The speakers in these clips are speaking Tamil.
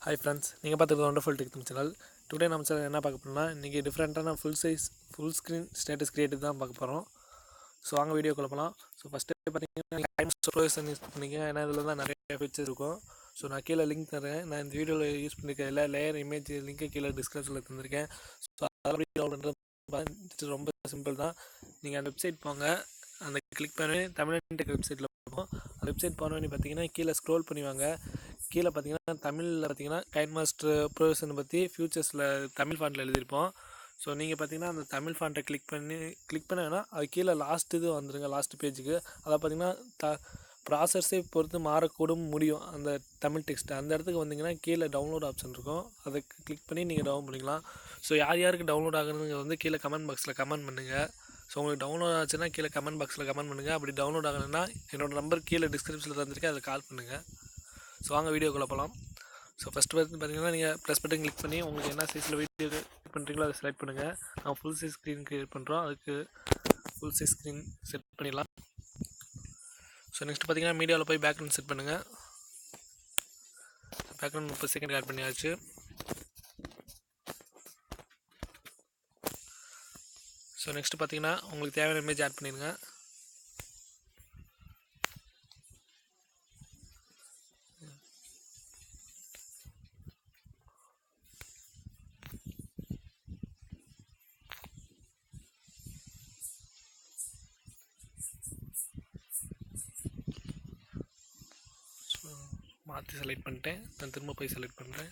Hi friends, நீங்கள் பார்த்துக்கிறது வண்டர்ஃபுல் டெக் சேனல். டுடே நம்ம சேனல் என்ன பார்க்க போகிறோம்னா இன்றைக்கி டிஃப்ரெண்ட்டான ஃபுல் ஸ்க்ரீன் ஸ்டேட்டஸ் கிரியேட்டிவ் தான் பார்க்க போகிறோம். ஸோ வாங்க வீடியோக்குள்ள போகலாம். ஸோ ஃபஸ்ட்டு பார்த்தீங்கன்னா Kinemaster யூஸ் பண்ணிங்க, ஏன்னா இதில் தான் நிறைய ஃபீச்சர் இருக்கும். ஸோ நான் கீழே லிங்க் தரேன். நான் இந்த வீடியோவில் யூஸ் பண்ணியிருக்க எல்லா லேயர் இமேஜ் லிங்க்கு கீழே டிஸ்கிரிப்ஷனில் தந்திருக்கேன். ஸோ அதை டவுன்லோட் ரொம்ப சிம்பிள் தான். நீங்கள் அந்த வெப்சைட் போங்க, அந்த கிளிக் பண்ணி தமிழ் டெக் வெப்சைட்டில் போகும். அந்த வெப்சைட் போனோன்னு பார்த்தீங்கன்னா கீழே ஸ்க்ரோல் பண்ணுவாங்க. கீழே பார்த்தீங்கன்னா தமிழில் பார்த்தீங்கன்னா கைன்மாஸ்டர் ப்ரோவிஷனை பற்றி ஃபியூச்சர்ஸில் தமிழ் ஃபாண்ட்டில் எழுதியிருப்போம். ஸோ நீங்கள் பார்த்தீங்கன்னா அந்த தமிழ் ஃபாண்ட்டை கிளிக் பண்ண வேணால் அது கீழே லாஸ்ட்டு இது வந்துடுங்க, லாஸ்ட் பேஜுக்கு. அதை பார்த்தீங்கன்னா ப்ராசஸே பொறுத்து மாறக்கூடும் முடியும் அந்த தமிழ் டெக்ஸ்ட். அந்த இடத்துக்கு வந்தீங்கன்னா கீழே டவுன்லோட் ஆப்ஷன் இருக்கும், அதை கிளிக் பண்ணி நீங்கள் டவுன் பண்ணிக்கலாம். ஸோ யாருக்கு டவுன்லோட் ஆகுதுங்க வந்து கீழே கமெண்ட் பாக்ஸில் கமெண்ட் பண்ணுங்கள். ஸோ உங்களுக்கு டவுன்லோட் ஆச்சுன்னா கீழே கமெண்ட் பாக்ஸில் கமெண்ட் பண்ணுங்கள். அப்படி டவுன்லோட் ஆகலைன்னா என்னோடய நம்பர் கீழே டிஸ்கிரிப்ஷனில் தந்துருக்கேன், அதில் கால் பண்ணுங்கள். ஸோ வாங்க வீடியோக்குள்ளே போகலாம். ஸோ ஃபஸ்ட்டு பார்த்தீங்கன்னா நீங்கள் ப்ளஸ் பட்டன் கிளிக் பண்ணி உங்களுக்கு என்ன சைஸில் வீடியோ கிளிக் பண்ணுறீங்களோ அதை செலக்ட் பண்ணுங்கள். நான் ஃபுல் சைஸ் ஸ்க்ரீன் கிரியேட் பண்ணுறோம், அதுக்கு ஃபுல் சைஸ் ஸ்க்ரீன் செட் பண்ணிடலாம். ஸோ நெக்ஸ்ட் பார்த்தீங்கன்னா மீடியாவில் போய் பேக்ரவுண்ட் செட் பண்ணுங்கள். பேக்ரவுண்ட் 30 செகண்ட் ஆட் பண்ணியாச்சு. ஸோ நெக்ஸ்ட்டு பார்த்தீங்கன்னா உங்களுக்கு தேவையான இமேஜ் ஆட் பண்ணிடுங்க. மாற்றி செலக்ட் பண்ணிட்டேன், நான் திரும்ப போய் செலக்ட் பண்ணுறேன்.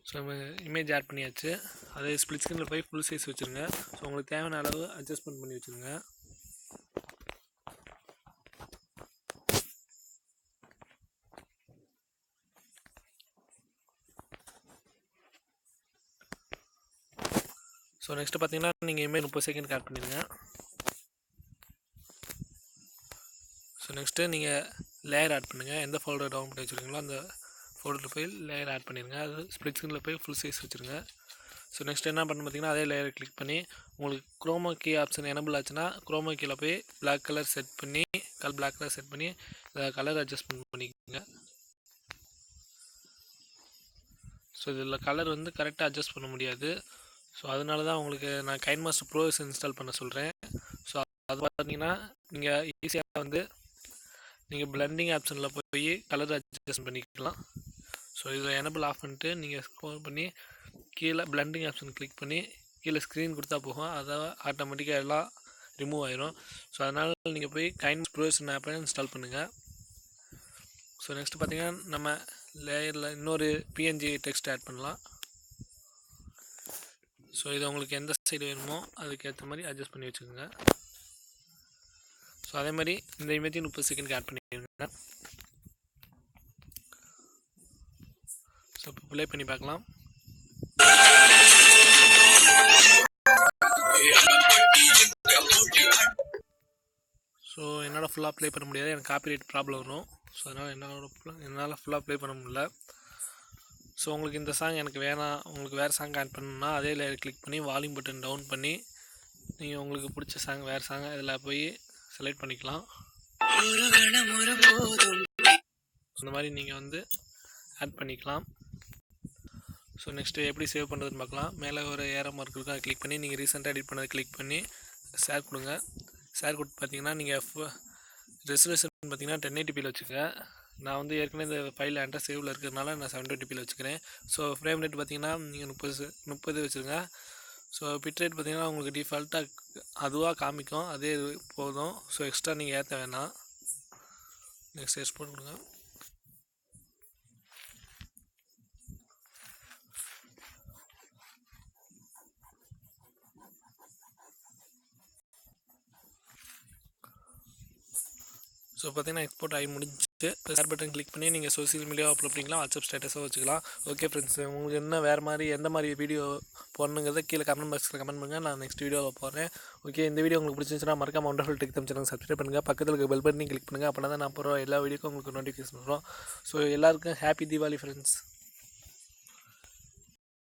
ஸோ இமேஜ் ஆட் பண்ணியாச்சு. அதே ஸ்ப்ளிட் ஸ்க்ரீனில் போய் ஃபுல் சைஸ் வச்சுருங்க. ஸோ உங்களுக்கு தேவையான அளவு அட்ஜஸ்ட்மெண்ட் பண்ணி வச்சுருங்க. ஸோ நெக்ஸ்ட்டு பார்த்தீங்கன்னா நீங்கள் இமேஜ் 30 செகண்ட் ஆட் பண்ணிடுங்க. ஸோ நெக்ஸ்ட்டு நீங்கள் லேயர் ஆட் பண்ணுங்கள். எந்த ஃபோல்டர் டவுன் பண்ணி வச்சுருக்கீங்களோ அந்த ஃபோல்டரில் போய் லேயர் ஆட் பண்ணிடுங்க. அது ஸ்ப்ளிட் ஸ்க்ரீனில் போய் ஃபுல் சைஸ் வச்சுருங்க. ஸோ நெக்ஸ்ட் என்ன பண்ணு பார்த்தீங்கன்னா அதே லேயரை கிளிக் பண்ணி உங்களுக்கு குரோமா கீ ஆப்ஷன் எனபிள் ஆச்சுன்னா குரோமா கீயில் போய் பிளாக் கலர் செட் பண்ணி பிளாக் கலர் செட் பண்ணி கலர் அட்ஜஸ்ட்மெண்ட் பண்ணிக்கோங்க. ஸோ இதில் கலர் வந்து கரெக்டாக அட்ஜஸ்ட் பண்ண முடியாது. ஸோ அதனால தான் உங்களுக்கு நான் கைன்மாஸ்டர் ப்ரோஸ் இன்ஸ்டால் பண்ண சொல்கிறேன். ஸோ அது பார்த்தீங்கன்னா நீங்கள் ஈஸியாக வந்து நீங்கள் பிளெண்டிங் ஆப்ஷனில் போய் கலர் அட்ஜஸ்ட் பண்ணிக்கலாம். ஸோ இதை எனபிள் ஆஃப் பண்ணிட்டு நீங்கள் ஸ்க்ரோல் பண்ணி கீழே பிளெண்டிங் ஆப்ஷன் கிளிக் பண்ணி கீழே ஸ்க்ரீன் கொடுத்தா போகும், அதை ஆட்டோமேட்டிக்காக எல்லாம் ரிமூவ் ஆயிரும். ஸோ அதனால் நீங்கள் போய் கைன்மாஸ்டர் ப்ரோஸ் ஆப்பை இன்ஸ்டால் பண்ணுங்கள். ஸோ நெக்ஸ்ட் பார்த்தீங்கன்னா நம்ம லேயரில் இன்னொரு பிஎன்ஜி டெக்ஸ்ட் ஆட் பண்ணலாம். ஸோ இதை உங்களுக்கு எந்த சைடு வேணுமோ அதுக்கேற்ற மாதிரி அட்ஜஸ்ட் பண்ணி வச்சுக்கோங்க. ஸோ அதே மாதிரி இந்த இமேஜை 30 செகண்ட் ஆட் பண்ணிடுங்க. ஸோ இப்போ ப்ளே பண்ணி பார்க்கலாம். ஸோ என்னால் ஃபுல்லாக ப்ளே பண்ண முடியாது, எனக்கு காப்பிரைட் ப்ராப்ளம் வரும். ஸோ அதனால் என்னால் ஃபுல்லாக ப்ளே பண்ண முடியல. ஸோ உங்களுக்கு இந்த சாங் எனக்கு வேணாம், உங்களுக்கு வேறு சாங் ஆட் பண்ணணும்னா அதே லேயர் கிளிக் பண்ணி வால்யூம் பட்டன் டவுன் பண்ணி நீங்கள் உங்களுக்கு பிடிச்ச சாங் வேறு சாங் இதில் போய் செலக்ட் பண்ணிக்கலாம். இந்த மாதிரி நீங்கள் வந்து ஆட் பண்ணிக்கலாம். ஸோ நெக்ஸ்ட்டு எப்படி சேவ் பண்ணுறதுன்னு பார்க்கலாம். மேலே ஒரு ஏரோ மார்க் இருக்கும், அதை கிளிக் பண்ணி நீங்கள் ரீசெண்டாக எடிட் பண்ணதை கிளிக் பண்ணி ஷேர் கொடுங்க. ஷேர் கொடுத்து பார்த்தீங்கன்னா நீங்கள் ரெசல்யூஷன் பார்த்தீங்கன்னா 1080pயில் வச்சுக்கோங்க. நான் வந்து ஏற்கனவே இந்த ஃபைல் என்கிட்ட சேவில் இருக்கிறதுனால நான் 720pயில் வச்சுக்கிறேன். ஸோ ஃப்ரேம் ரேட் பார்த்தீங்கன்னா நீங்கள் 30 வச்சுருங்க. ஸோ பிட் ரேட் பார்த்தீங்கன்னா உங்களுக்கு டிஃபால்ட்டாக அதுவாக காமிக்கும், அதே போதும். ஸோ எக்ஸ்ட்ரா நீங்கள் ஏற்ற வேணாம். நெக்ஸ்ட் எக்ஸ்போர்ட் கொடுங்க. ஸோ பார்த்தீங்கன்னா எக்ஸ்போர்ட் ஆகி முடிஞ்சு ஷேர் பட்டன் கிளிக் பண்ணி நீங்கள் சோசியல் மீடியாவை அப்லோட் பண்ணிக்கலாம், வாட்ஸ்அப் ஸ்டேட்டஸாக வச்சுக்கலாம். ஓகே ஃப்ரெண்ட்ஸ், உங்களுக்கு என்ன வேறு மாதிரி எந்த மாதிரி வீடியோ போடணுங்கிறத கீழே கமெண்ட் பாக்ஸில் கமெண்ட் பண்ணுங்கள், நான் நெக்ஸ்ட் வீடியோவில் போடுறேன். ஓகே, இந்த வீடியோ உங்களுக்கு பிடிச்சிருந்துச்சுன்னா மறக்காம வண்டர்ஃபுல் டெக் சேனல் சப்ஸ்கிரைப் பண்ணுங்கள், பக்கத்தில் இருக்க பெல் பட்டனையும் கிளிக் பண்ணுங்கள். அப்படின்னா தான் நான் போகிற எல்லா வீடியோக்கும் உங்களுக்கு நோட்டிஃபிகேஷன் வரும். ஸோ எல்லாருக்கும் ஹாப்பி தீபாவளி ஃப்ரெண்ட்ஸ்.